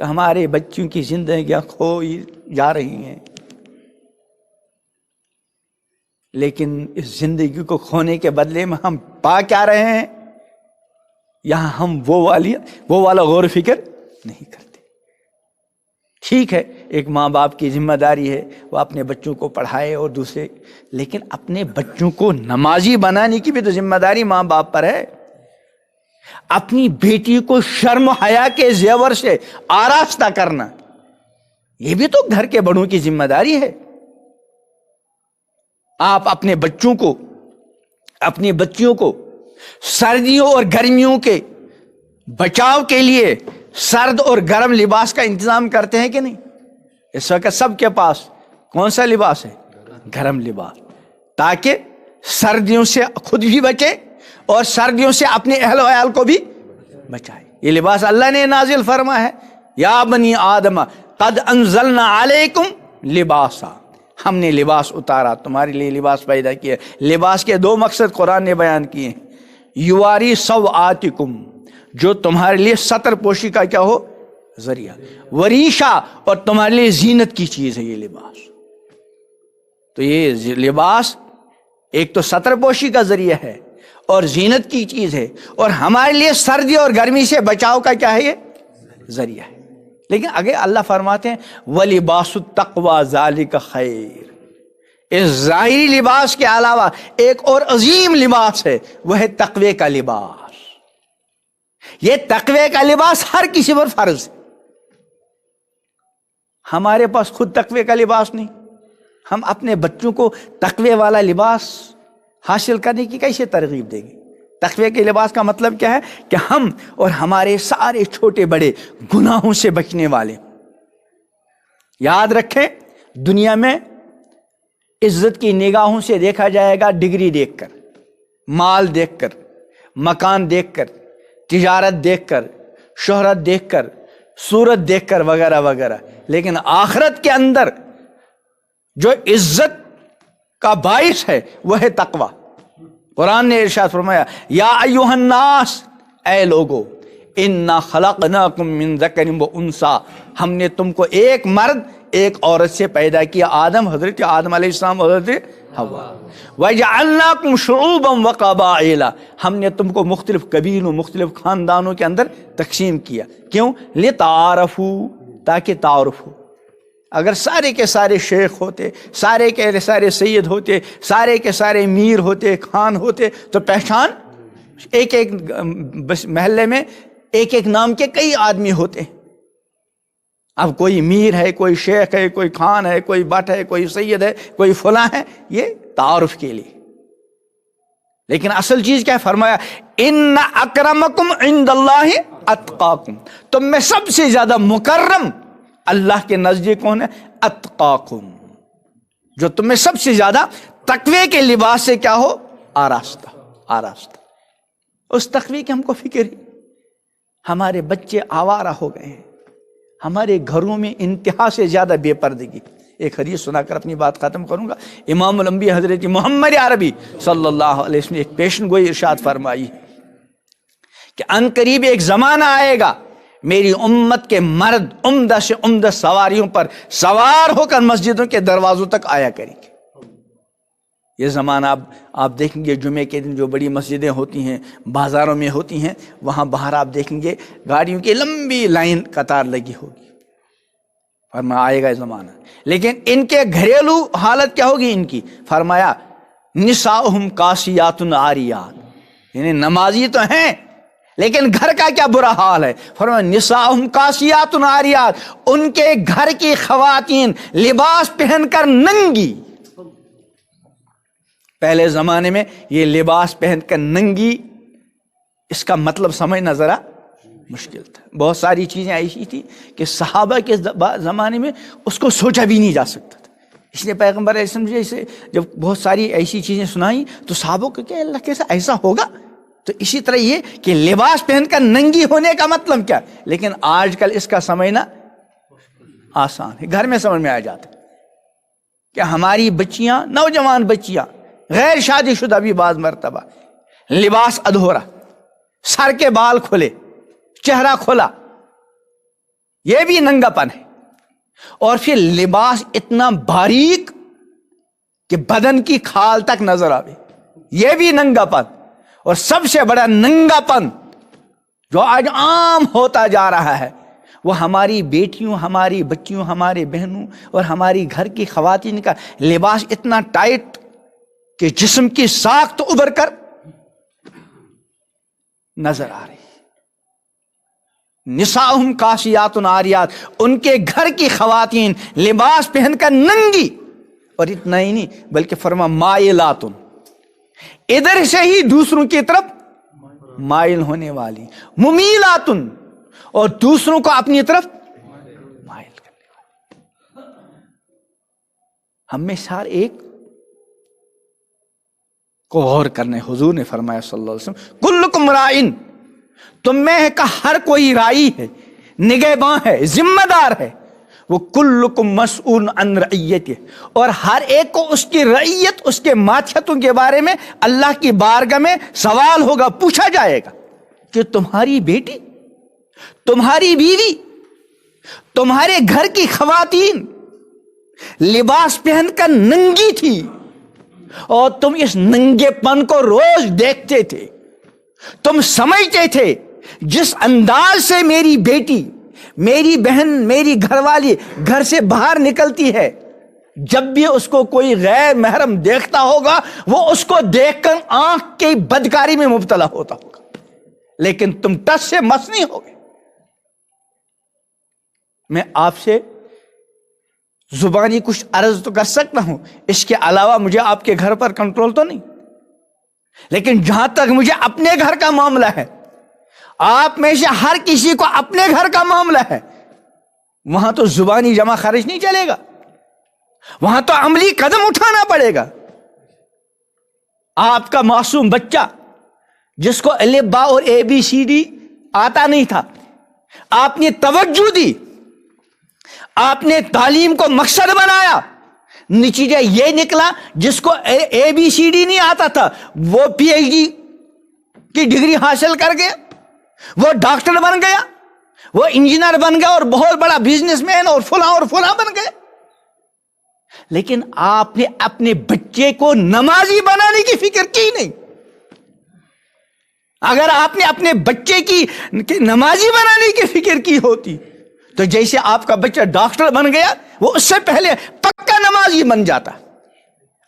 تو ہمارے بچوں کی زندگیاں کھوئی جا رہی ہیں، لیکن اس زندگی کو کھونے کے بدلے میں ہم پا کیا رہے ہیں؟ یہاں ہم وہ والا غور و فکر نہیں کرتے۔ ٹھیک ہے، ایک ماں باپ کی ذمہ داری ہے وہ اپنے بچوں کو پڑھائے اور دوسرے، لیکن اپنے بچوں کو نمازی بنانے کی بھی تو ذمہ داری ماں باپ پر ہے۔ اپنی بیٹی کو شرم و حیا کے زیور سے آراستہ کرنا، یہ بھی تو گھر کے بڑوں کی ذمہ داری ہے۔ آپ اپنے بچوں کو، اپنی بچیوں کو سردیوں اور گرمیوں کے بچاؤ کے لیے سرد اور گرم لباس کا انتظام کرتے ہیں کہ نہیں؟ اس وقت سب کے پاس کون سا لباس ہے؟ گرم لباس، تاکہ سردیوں سے خود بھی بچے اور سردیوں سے اپنے اہل و عیال کو بھی بچائے۔ یہ لباس اللہ نے نازل فرما ہے، یا بنی آدم قد انزلنا علیکم لباسا، ہم نے لباس اتارا، تمہارے لیے لباس پیدا کیا۔ لباس کے دو مقصد قرآن نے بیان کیے ہیں، یواری سوآتکم، جو تمہارے لیے ستر پوشی کا کیا ہو؟ ذریعہ، وریشا، اور تمہارے لیے زینت کی چیز ہے یہ لباس۔ تو یہ لباس ایک تو ستر پوشی کا ذریعہ ہے اور زینت کی چیز ہے، اور ہمارے لیے سردی اور گرمی سے بچاؤ کا کیا ہے؟ یہ ذریعہ ہے۔ لیکن اگر اللہ فرماتے ہیں وَلِبَاسُ التَّقْوَىٰ ذَلِكَ خَيْرٌ، اس ظاہری لباس کے علاوہ ایک اور عظیم لباس ہے، وہ ہے تقوی کا لباس۔ یہ تقوی کا لباس ہر کسی پر فرض ہے۔ ہمارے پاس خود تقوی کا لباس نہیں، ہم اپنے بچوں کو تقوی والا لباس حاصل کرنے کی کیسے ترغیب دیں گے؟ تقوی کے لباس کا مطلب کیا ہے؟ کہ ہم اور ہمارے سارے چھوٹے بڑے گناہوں سے بچنے والے۔ یاد رکھیں، دنیا میں عزت کی نگاہوں سے دیکھا جائے گا، ڈگری دیکھ کر، مال دیکھ کر، مکان دیکھ کر، تجارت دیکھ کر، شہرت دیکھ کر، صورت دیکھ کر، وغیرہ وغیرہ۔ لیکن آخرت کے اندر جو عزت کا باعث ہے وہ ہے تقوی۔ قرآن نے ارشاد فرمایا یا ایھا الناس، اے لوگو، انا خلقناکم من ذکر و انثی، ہم نے تم کو ایک مرد ایک عورت سے پیدا کیا، آدم، حضرت آدم علیہ السلام، حضرت حوا، وجعلناکم شعوبا وقبائل، ہم نے تم کو مختلف قبیلوں، مختلف خاندانوں کے اندر تقسیم کیا۔ کیوں؟ لتعارفوا، تاکہ تعارف ہو۔ اگر سارے کے سارے شیخ ہوتے، سارے کے سارے سید ہوتے، سارے کے سارے میر ہوتے، خان ہوتے، تو پہچان، ایک ایک محلے میں ایک ایک نام کے کئی آدمی ہوتے۔ اب کوئی میر ہے، کوئی شیخ ہے، کوئی خان ہے، کوئی بٹ ہے، کوئی سید ہے، کوئی فلاں ہے، یہ تعارف کے لیے۔ لیکن اصل چیز کیا ہے؟ فرمایا ان اکرمکم عند اللہ اتقاکم، تم میں سب سے زیادہ مکرم اللہ کے نزدیک کون ہے؟ اتقاکم، جو تم میں سب سے زیادہ تقوی کے لباس سے کیا ہو؟ آراستہ، آراستہ۔ اس تقوی کی ہم کو فکر ہی۔ ہمارے بچے آوارہ ہو گئے ہیں، ہمارے گھروں میں انتہا سے زیادہ بے پردگی۔ ایک حدیث سنا کر اپنی بات ختم کروں گا۔ امام الانبیاء حضرت محمد عربی صلی اللہ علیہ وسلم نے ایک پیشن گوئی ارشاد فرمائی کہ ان قریب ایک زمانہ آئے گا، میری امت کے مرد عمدہ سے عمدہ سواریوں پر سوار ہو کر مسجدوں کے دروازوں تک آیا کریں گے۔ یہ زمانہ آپ دیکھیں گے جمعے کے دن جو بڑی مسجدیں ہوتی ہیں، بازاروں میں ہوتی ہیں، وہاں باہر آپ دیکھیں گے گاڑیوں کی لمبی لائن قطار لگی ہوگی، فرمایا آئے گا زمانہ۔ لیکن ان کے گھریلو حالت کیا ہوگی ان کی؟ فرمایا نساؤہم کاسیات عاریات، یعنی نمازی تو ہیں لیکن گھر کا کیا برا حال ہے؟ فرمایا نساؤہم کاسیات عاریات، ان کے گھر کی خواتین لباس پہن کر ننگی۔ پہلے زمانے میں یہ لباس پہن کر ننگی، اس کا مطلب سمجھنا ذرا مشکل تھا۔ بہت ساری چیزیں ایسی تھی کہ صحابہ کے زمانے میں اس کو سوچا بھی نہیں جا سکتا تھا۔ اس لیے پیغمبر علیہ السلام جیسے جب بہت ساری ایسی چیزیں سنائیں تو صحابوں کو کہ اللہ کیسا ایسا ہوگا؟ تو اسی طرح یہ کہ لباس پہن کر ننگی ہونے کا مطلب کیا؟ لیکن آج کل اس کا سمجھنا آسان ہے، گھر میں سمجھ میں آ جاتا ہے کہ ہماری بچیاں، نوجوان بچیاں، غیر شادی شدہ بھی بعض مرتبہ لباس ادھورا، سر کے بال کھلے، چہرہ کھلا، یہ بھی ننگاپن ہے. اور پھر لباس اتنا باریک کہ بدن کی کھال تک نظر آئے، یہ بھی ننگاپن. اور سب سے بڑا ننگاپن جو آج عام ہوتا جا رہا ہے وہ ہماری بیٹیوں، ہماری بچیوں، ہمارے بہنوں اور ہماری گھر کی خواتین کا لباس اتنا ٹائٹ کہ جسم کی ساخت ابھر کر نظر آ رہی. نساؤہم کاسیات عاریات، ان کے گھر کی خواتین لباس پہن کر ننگی. اور اتنا ہی نہیں بلکہ فرما مائلات، ادھر سے ہی دوسروں کی طرف مائل ہونے والی. ممیلات، اور دوسروں کو اپنی طرف مائل کرنے والی. ہم میں ہر ایک کو غور کرنے. حضور نے فرمایا صلی اللہ علیہ وسلم کلکم رائن، تم میں کا ہر کوئی رائی ہے، نگہباں ہے، ذمہ دار ہے. وہ کلکم مسئول عن رعیتہ، اور ہر ایک کو اس کی رعیت، اس کے ماتحتوں کے بارے میں اللہ کی بارگاہ میں سوال ہوگا، پوچھا جائے گا کہ تمہاری بیٹی، تمہاری بیوی، تمہارے گھر کی خواتین لباس پہن کر ننگی تھی اور تم اس ننگے پن کو روز دیکھتے تھے. تم سمجھتے تھے جس انداز سے میری بیٹی، میری بہن، میری گھر والی گھر سے باہر نکلتی ہے، جب بھی اس کو کوئی غیر محرم دیکھتا ہوگا وہ اس کو دیکھ کر آنکھ کی بدکاری میں مبتلا ہوتا ہوگا. لیکن تم ٹس سے مس نہیں ہوگے. میں آپ سے زبانی کچھ عرض تو کر سکتا ہوں، اس کے علاوہ مجھے آپ کے گھر پر کنٹرول تو نہیں. لیکن جہاں تک مجھے اپنے گھر کا معاملہ ہے، آپ میں سے ہر کسی کو اپنے گھر کا معاملہ ہے، وہاں تو زبانی جمع خرچ نہیں چلے گا، وہاں تو عملی قدم اٹھانا پڑے گا. آپ کا معصوم بچہ جس کو الف با اور اے بی سی ڈی آتا نہیں تھا، آپ نے توجہ دی، آپ نے تعلیم کو مقصد بنایا، نتیجہ یہ نکلا جس کو اے بی سی ڈی نہیں آتا تھا وہ پی ایچ ڈی کی ڈگری حاصل کر گیا، وہ ڈاکٹر بن گیا، وہ انجینئر بن گیا اور بہت بڑا بزنس مین اور فلاں بن گئے. لیکن آپ نے اپنے بچے کو نمازی بنانے کی فکر کی نہیں. اگر آپ نے اپنے بچے کی نمازی بنانے کی فکر کی ہوتی تو جیسے آپ کا بچہ ڈاکٹر بن گیا وہ اس سے پہلے پکا نمازی بن جاتا.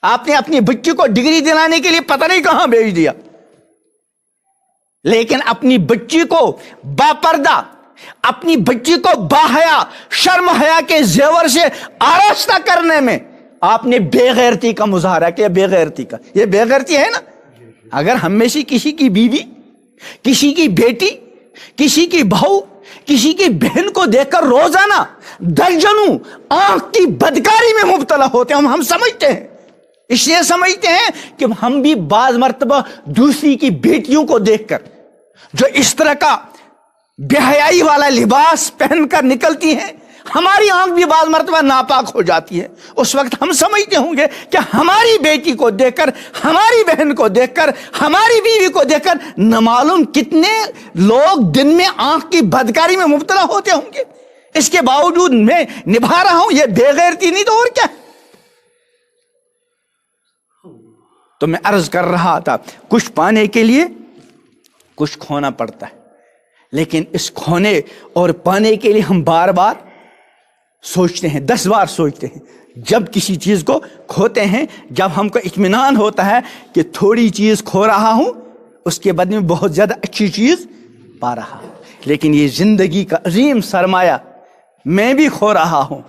آپ نے اپنی بچی کو ڈگری دلانے کے لیے پتہ نہیں کہاں بھیج دیا. لیکن اپنی بچی کو باپردہ، اپنی بچی کو باحیا، شرم حیا کے زیور سے آراستہ کرنے میں آپ نے بے غیرتی کا مظاہرہ کیا. بے غیرتی کا، یہ بے غیرتی ہے نا. اگر ہم میں سے کسی کی بیوی، کسی کی بیٹی، کسی کی بہو، کسی کی بہن کو دیکھ کر روزانہ درجنوں آنکھ کی بدکاری میں مبتلا ہوتے ہیں، ہم سمجھتے ہیں، اس لیے سمجھتے ہیں کہ ہم بھی بعض مرتبہ دوسری کی بیٹیوں کو دیکھ کر جو اس طرح کا بے حیائی والا لباس پہن کر نکلتی ہیں، ہماری آنکھ بھی بعض مرتبہ ناپاک ہو جاتی ہے. اس وقت ہم سمجھتے ہوں گے کہ ہماری بیٹی کو دیکھ کر، ہماری بہن کو دیکھ کر، ہماری بیوی کو دیکھ کر نہ معلوم کتنے لوگ دن میں آنکھ کی بدکاری میں مبتلا ہوتے ہوں گے. اس کے باوجود میں نبھا رہا ہوں. یہ بے غیرتی نہیں تو اور کیا. تو میں عرض کر رہا تھا کچھ پانے کے لیے کچھ کھونا پڑتا ہے، لیکن اس کھونے اور پانے کے لیے ہم بار بار سوچتے ہیں، 10 بار سوچتے ہیں. جب کسی چیز کو کھوتے ہیں، جب ہم کو اطمینان ہوتا ہے کہ تھوڑی چیز کھو رہا ہوں، اس کے بدلے میں بہت زیادہ اچھی چیز پا رہا ہوں. لیکن یہ زندگی کا عظیم سرمایہ میں بھی کھو رہا ہوں،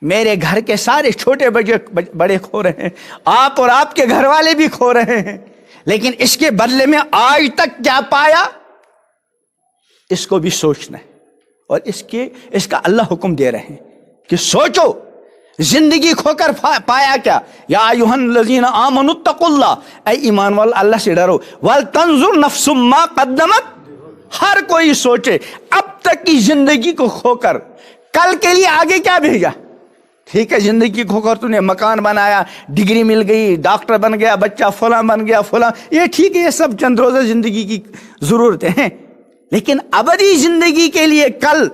میرے گھر کے سارے چھوٹے بڑے کھو رہے ہیں، آپ اور آپ کے گھر والے بھی کھو رہے ہیں. لیکن اس کے بدلے میں آج تک کیا پایا، اس کو بھی سوچنا ہے. اور اس کا اللہ حکم دے رہے ہیں کہ سوچو زندگی کھو کر پایا کیا. یا ایھا الذین آمنوا اتقوا اللہ، اے ایمان والو اللہ سے ڈرو. ولتنظر نفس ما قدمت، ہر کوئی سوچے اب تک کی زندگی کو کھو کر کل کے لیے آگے کیا بھیجا. ٹھیک ہے، زندگی کھو کر تو نے مکان بنایا، ڈگری مل گئی، ڈاکٹر بن گیا، بچہ فلاں بن گیا، فلاں، یہ ٹھیک ہے، یہ سب چند روزہ زندگی کی ضرورتیں ہیں. لیکن ابدی زندگی کے لیے کل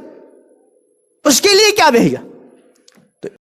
اس کے لیے کیا بھیجا؟